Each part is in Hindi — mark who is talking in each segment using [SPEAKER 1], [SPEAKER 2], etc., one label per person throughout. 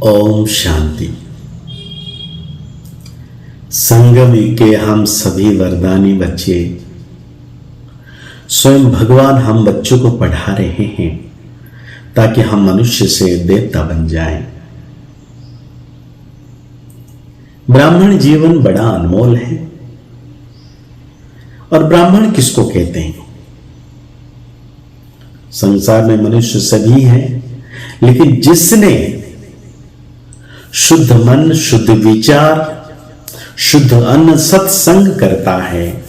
[SPEAKER 1] ओम शांति। संगम के हम सभी वरदानी बच्चे, स्वयं भगवान हम बच्चों को पढ़ा रहे हैं ताकि हम मनुष्य से देवता बन जाएं। ब्राह्मण जीवन बड़ा अनमोल है। और ब्राह्मण किसको कहते हैं? संसार में मनुष्य सभी हैं, लेकिन जिसने शुद्ध मन, शुद्ध विचार, शुद्ध अन्न, सत्संग करता है,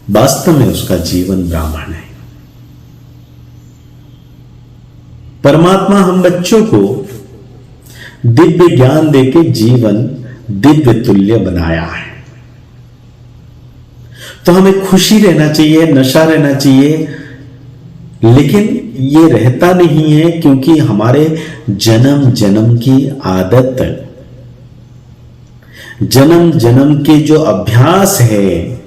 [SPEAKER 1] वास्तव में उसका जीवन ब्राह्मण है। परमात्मा हम बच्चों को दिव्य ज्ञान देके जीवन दिव्य तुल्य बनाया है। तो हमें खुशी रहना चाहिए, नशा रहना चाहिए, लेकिन ये रहता नहीं है क्योंकि हमारे जन्म जन्म की आदत, जन्म जन्म के जो अभ्यास है,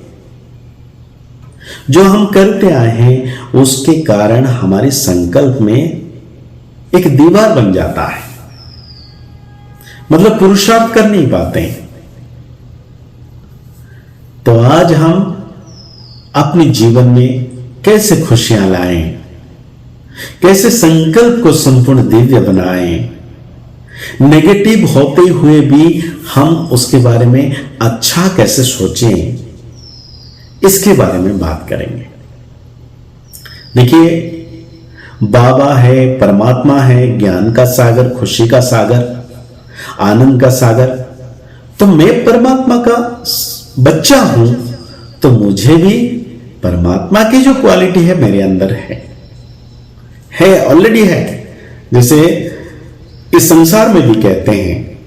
[SPEAKER 1] जो हम करते आए हैं, उसके कारण हमारे संकल्प में एक दीवार बन जाता है। मतलब पुरुषार्थ कर नहीं पाते हैं। तो आज हम अपने जीवन में कैसे खुशियां लाएं, कैसे संकल्प को संपूर्ण दिव्य बनाएं, नेगेटिव होते हुए भी हम उसके बारे में अच्छा कैसे सोचें, इसके बारे में बात करेंगे। देखिए, बाबा है, परमात्मा है, ज्ञान का सागर, खुशी का सागर, आनंद का सागर। तो मैं परमात्मा का बच्चा हूं, तो मुझे भी परमात्मा की जो क्वालिटी है मेरे अंदर है, ऑलरेडी है। जैसे इस संसार में भी कहते हैं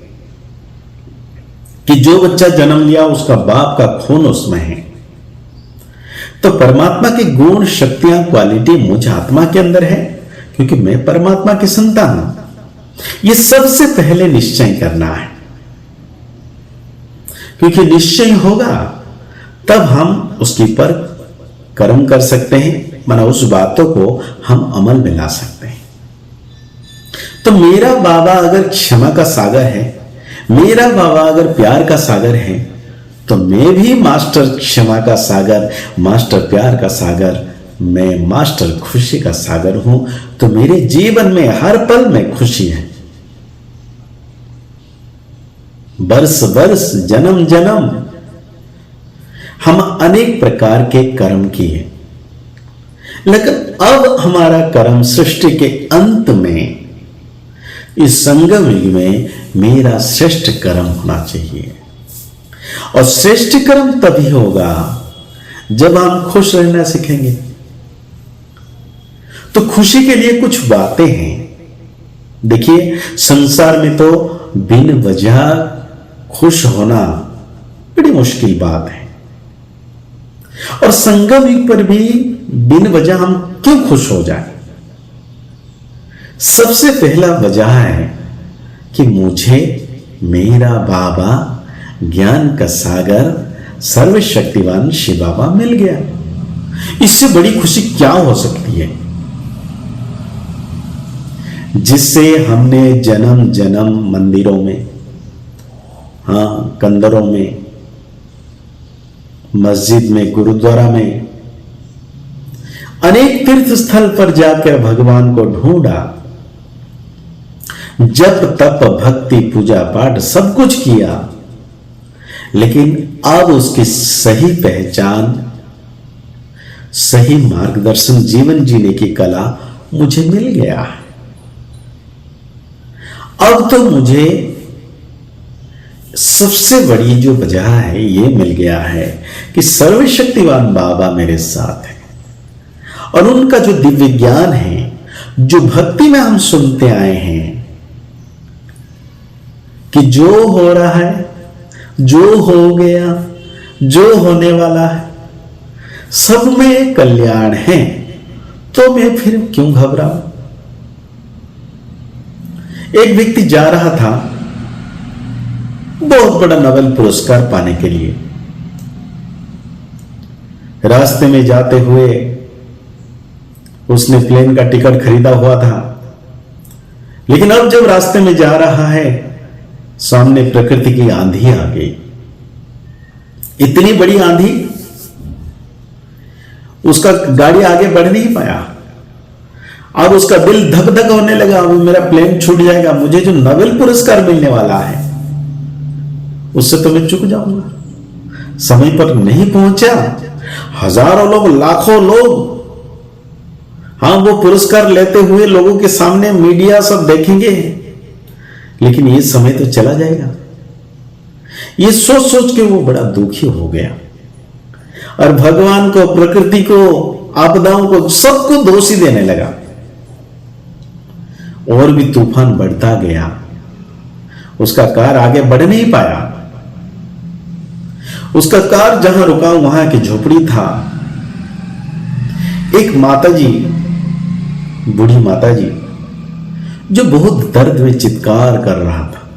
[SPEAKER 1] कि जो बच्चा जन्म लिया उसका बाप का खून उसमें है। तो परमात्मा के गुण, शक्तियां, क्वालिटी मुझ आत्मा के अंदर है, क्योंकि मैं परमात्मा की संतान हूं। यह सबसे पहले निश्चय करना है, क्योंकि निश्चय होगा तब हम उसके ऊपर कर्म कर सकते हैं, माना उस बातों को हम अमल में ला सकते हैं। तो मेरा बाबा अगर क्षमा का सागर है, मेरा बाबा अगर प्यार का सागर है, तो मैं भी मास्टर क्षमा का सागर, मास्टर प्यार का सागर, मैं मास्टर खुशी का सागर हूं। तो मेरे जीवन में हर पल में खुशी है। बरस बरस, जन्म जन्म हम अनेक प्रकार के कर्म किए, लेकिन अब हमारा कर्म सृष्टि के अंत में, इस संगम युग में मेरा श्रेष्ठ कर्म होना चाहिए। और श्रेष्ठ कर्म तभी होगा जब हम खुश रहना सीखेंगे। तो खुशी के लिए कुछ बातें हैं। देखिए, संसार में तो बिन वजह खुश होना बड़ी मुश्किल बात है। और संगम युग पर भी बिन वजह हम क्यों खुश हो जाए? सबसे पहला वजह है कि मुझे मेरा बाबा ज्ञान का सागर, सर्वशक्तिवान शिव बाबा मिल गया। इससे बड़ी खुशी क्या हो सकती है? जिससे हमने जन्म जन्म मंदिरों में, कंदरों में, मस्जिद में, गुरुद्वारा में, अनेक तीर्थ स्थल पर जाकर भगवान को ढूंढा, जप तप भक्ति पूजा पाठ सब कुछ किया, लेकिन अब उसकी सही पहचान, सही मार्गदर्शन, जीवन जीने की कला मुझे मिल गया है। अब तो मुझे सबसे बड़ी जो वजह है ये मिल गया है कि सर्वशक्तिवान बाबा मेरे साथ है। और उनका जो दिव्य ज्ञान है, जो भक्ति में हम सुनते आए हैं कि जो हो रहा है, जो हो गया, जो होने वाला है, सब में कल्याण है, तो मैं फिर क्यों घबराऊं? एक व्यक्ति जा रहा था बहुत बड़ा नोबेल पुरस्कार पाने के लिए। रास्ते में जाते हुए उसने प्लेन का टिकट खरीदा हुआ था, लेकिन अब जब रास्ते में जा रहा है, सामने प्रकृति की आंधी आ गई, इतनी बड़ी आंधी, उसका गाड़ी आगे बढ़ नहीं पाया। अब उसका दिल धक धक होने लगा, अब मेरा प्लेन छूट जाएगा, मुझे जो नोबेल पुरस्कार मिलने वाला है उससे तो मैं चूक जाऊंगा। समय पर नहीं पहुंचा, हजारों लोग, लाखों लोग, हाँ, वो पुरस्कार लेते हुए लोगों के सामने मीडिया सब देखेंगे, लेकिन ये समय तो चला जाएगा। ये सोच सोच के वो बड़ा दुखी हो गया और भगवान को, प्रकृति को, आपदाओं को, सबको दोषी देने लगा। और भी तूफान बढ़ता गया, उसका कार आगे बढ़ नहीं पाया। उसका कार जहां रुका वहां की झोपड़ी था। एक माताजी, बूढ़ी माताजी, जो बहुत दर्द में चित्कार कर रहा था।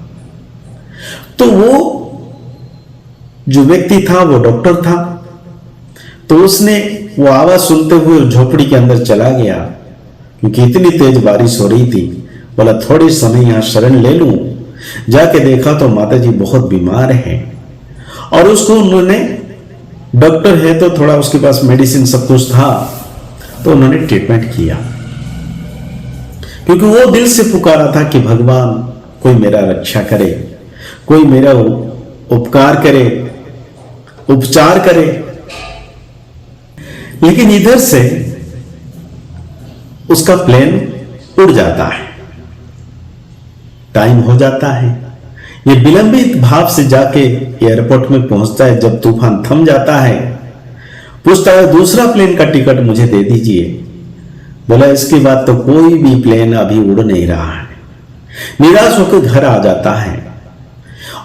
[SPEAKER 1] तो वो जो व्यक्ति था वो डॉक्टर था, तो उसने वो आवाज सुनते हुए झोपड़ी के अंदर चला गया, क्योंकि इतनी तेज बारिश हो रही थी। बोला थोड़ी समय यहां शरण ले लूं। जाके देखा तो माताजी बहुत बीमार है, और उसको उन्होंने, डॉक्टर है तो थोड़ा उसके पास मेडिसिन सब कुछ था, तो उन्होंने ट्रीटमेंट किया, क्योंकि वो दिल से पुकारा था कि भगवान कोई मेरा रक्षा करे, कोई मेरा उपकार करे, उपचार करे। लेकिन इधर से उसका प्लेन उड़ जाता है, टाइम हो जाता है। ये विलंबित भाव से जाके एयरपोर्ट में पहुंचता है। जब तूफान थम जाता है, पूछता है दूसरा प्लेन का टिकट मुझे दे दीजिए। बोला इसके बाद तो कोई भी प्लेन अभी उड़ नहीं रहा है। निराश होकर घर आ जाता है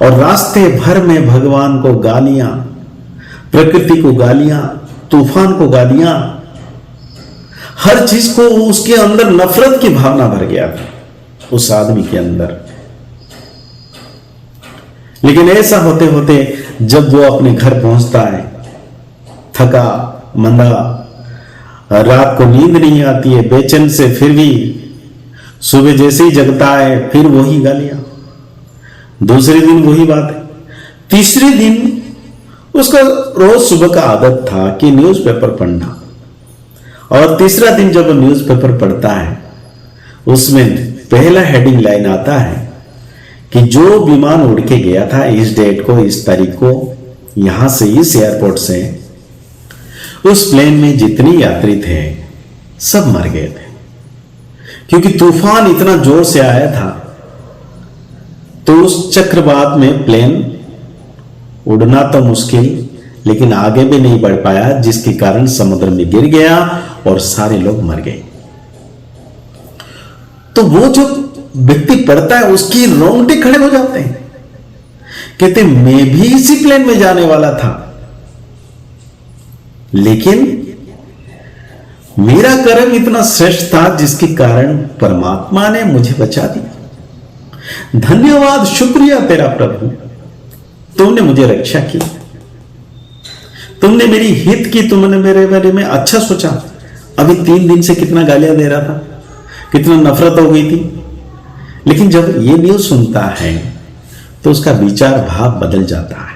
[SPEAKER 1] और रास्ते भर में भगवान को गालियां, प्रकृति को गालियां, तूफान को गालियां, हर चीज को उसके अंदर नफरत की भावना भर गया था उस आदमी के अंदर। लेकिन ऐसा होते होते जब वो अपने घर पहुंचता है, थका मंदा, रात को नींद नहीं आती है, बेचैन से, फिर भी सुबह जैसे ही जगता है फिर वही गालियां, दूसरे दिन वही बात है, तीसरे दिन उसका रोज सुबह का आदत था कि न्यूज़पेपर पढ़ना, और तीसरा दिन जब न्यूज़पेपर पढ़ता है उसमें पहला हेडिंग लाइन आता है कि जो विमान उड़ के गया था इस डेट को, इस तारीख को, यहां से, इस एयरपोर्ट से, उस प्लेन में जितने यात्री थे सब मर गए थे, क्योंकि तूफान इतना जोर से आया था। तो उस चक्रवात में प्लेन उड़ना तो मुश्किल, लेकिन आगे भी नहीं बढ़ पाया, जिसके कारण समुद्र में गिर गया और सारे लोग मर गए। तो वो जो व्यक्ति पढ़ता है उसकी रोंगटे खड़े हो जाते हैं, कहते मैं भी इसी प्लेन में जाने वाला था, लेकिन मेरा कर्म इतना श्रेष्ठ था जिसके कारण परमात्मा ने मुझे बचा दिया। धन्यवाद, शुक्रिया तेरा प्रभु, तुमने मुझे रक्षा की, तुमने मेरी हित की, तुमने मेरे बारे में अच्छा सोचा। अभी 3 दिन से कितना गालियां दे रहा था, कितना नफरत हो गई थी, लेकिन जब ये न्यूज सुनता है तो उसका विचार भाव बदल जाता है।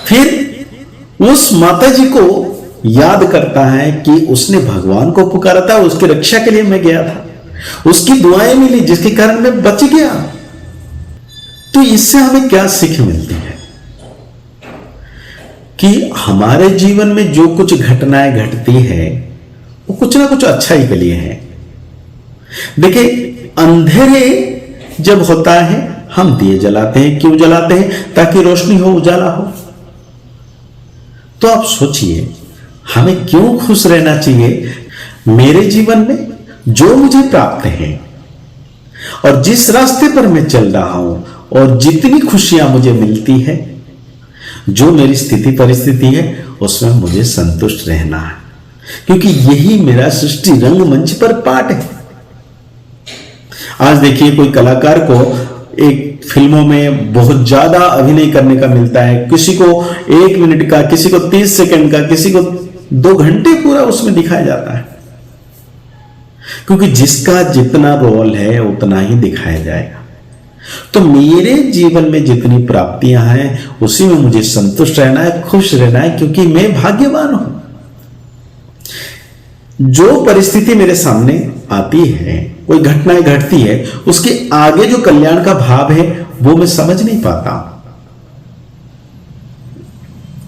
[SPEAKER 1] फिर उस माताजी को याद करता है कि उसने भगवान को पुकारा था, उसकी रक्षा के लिए मैं गया था, उसकी दुआएं मिली जिसके कारण मैं बच गया। तो इससे हमें क्या सीख मिलती है कि हमारे जीवन में जो कुछ घटनाएं घटती है वो कुछ ना कुछ अच्छाई के लिए है। देखिए, अंधेरे जब होता है हम दिए जलाते हैं, क्यों जलाते हैं? ताकि रोशनी हो, उजाला हो। तो आप सोचिए हमें क्यों खुश रहना चाहिए? मेरे जीवन में जो मुझे प्राप्त है और जिस रास्ते पर मैं चल रहा हूं और जितनी खुशियां मुझे मिलती है, जो मेरी स्थिति परिस्थिति है, उसमें मुझे संतुष्ट रहना है, क्योंकि यही मेरा सृष्टि रंगमंच पर पाठ है। आज देखिए, कोई कलाकार को एक फिल्मों में बहुत ज्यादा अभिनय करने का मिलता है, किसी को 1 मिनट का, किसी को 30 सेकंड का, किसी को 2 घंटे पूरा उसमें दिखाया जाता है। क्योंकि जिसका जितना रोल है उतना ही दिखाया जाएगा। तो मेरे जीवन में जितनी प्राप्तियां हैं उसी में मुझे संतुष्ट रहना है, खुश रहना है, क्योंकि मैं भाग्यवान हूं। जो परिस्थिति मेरे सामने आती है, कोई घटनाएं घटती है, उसके आगे जो कल्याण का भाव है वो मैं समझ नहीं पाता,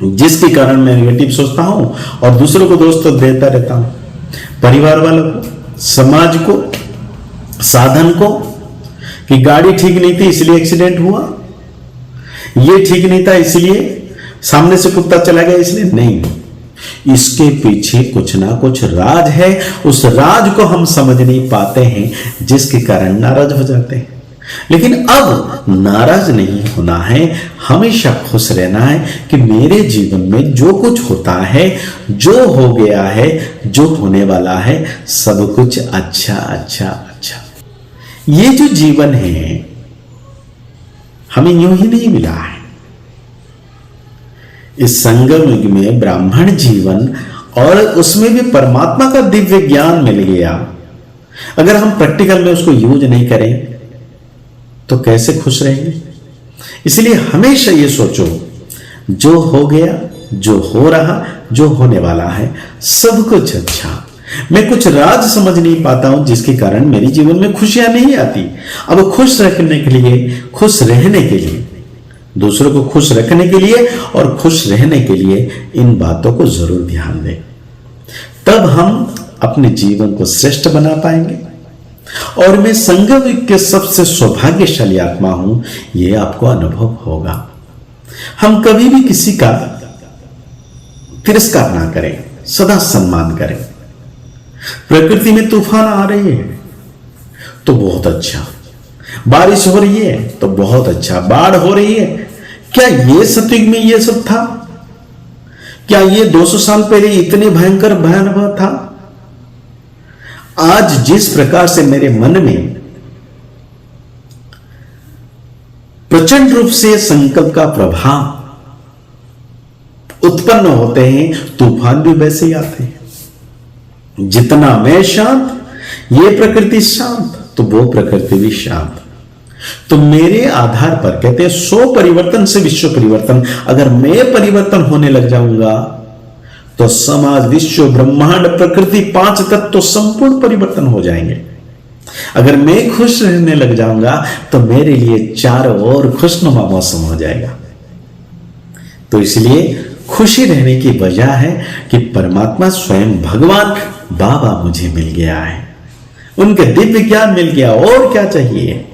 [SPEAKER 1] जिसके कारण मैं नेगेटिव सोचता हूं और दूसरों को दोष तो देता रहता हूं, परिवार वालों को, समाज को, साधन को, कि गाड़ी ठीक नहीं थी इसलिए एक्सीडेंट हुआ, ये ठीक नहीं था इसलिए सामने से कुत्ता चला गया इसलिए नहीं। इसके पीछे कुछ ना कुछ राज है, उस राज को हम समझ नहीं पाते हैं, जिसके कारण नाराज हो जाते हैं। लेकिन अब नाराज नहीं होना है, हमेशा खुश रहना है कि मेरे जीवन में जो कुछ होता है, जो हो गया है, जो होने वाला है, सब कुछ अच्छा अच्छा अच्छा। ये जो जीवन है हमें यूं ही नहीं मिला है। इस संगम युग में ब्राह्मण जीवन और उसमें भी परमात्मा का दिव्य ज्ञान मिल गया, अगर हम प्रैक्टिकल में उसको यूज नहीं करें तो कैसे खुश रहेंगे। इसलिए हमेशा ये सोचो, जो हो गया, जो हो रहा, जो होने वाला है, सब कुछ अच्छा। मैं कुछ राज समझ नहीं पाता हूं जिसके कारण मेरे जीवन में खुशियां नहीं आती। अब खुश रखने के लिए, खुश रहने के लिए, दूसरों को खुश रखने के लिए और खुश रहने के लिए इन बातों को जरूर ध्यान दें, तब हम अपने जीवन को श्रेष्ठ बना पाएंगे। और मैं संगम युग के सबसे सौभाग्यशाली आत्मा हूं, यह आपको अनुभव होगा। हम कभी भी किसी का तिरस्कार ना करें, सदा सम्मान करें। प्रकृति में तूफान आ रही है तो बहुत अच्छा, बारिश हो रही है तो बहुत अच्छा, बाढ़ हो रही है, क्या ये सतयुग में ये सब था? क्या ये 200 साल पहले इतने भयंकर भयानक था? आज जिस प्रकार से मेरे मन में प्रचंड रूप से संकल्प का प्रभाव उत्पन्न होते हैं, तूफान भी वैसे ही आते हैं। जितना मैं शांत, ये प्रकृति शांत, तो वो प्रकृति भी शांत। तो मेरे आधार पर कहते हैं 100 परिवर्तन से विश्व परिवर्तन। अगर मैं परिवर्तन होने लग जाऊंगा तो समाज, विश्व, ब्रह्मांड, प्रकृति, 5 तत्व तो संपूर्ण परिवर्तन हो जाएंगे। अगर मैं खुश रहने लग जाऊंगा तो मेरे लिए चारों ओर खुशनुमा मौसम हो जाएगा। तो इसलिए खुशी रहने की वजह है कि परमात्मा स्वयं भगवान बाबा मुझे मिल गया है, उनके दिव्य ज्ञान मिल गया, और क्या चाहिए।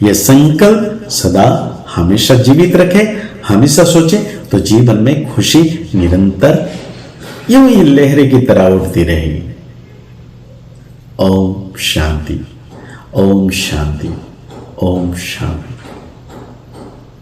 [SPEAKER 1] यह संकल्प सदा हमेशा जीवित रखे, हमेशा सोचे, तो जीवन में खुशी निरंतर यूं ही लहरें की तरह उठती रहेगी। ओम शांति, ओम शांति, ओम शांति।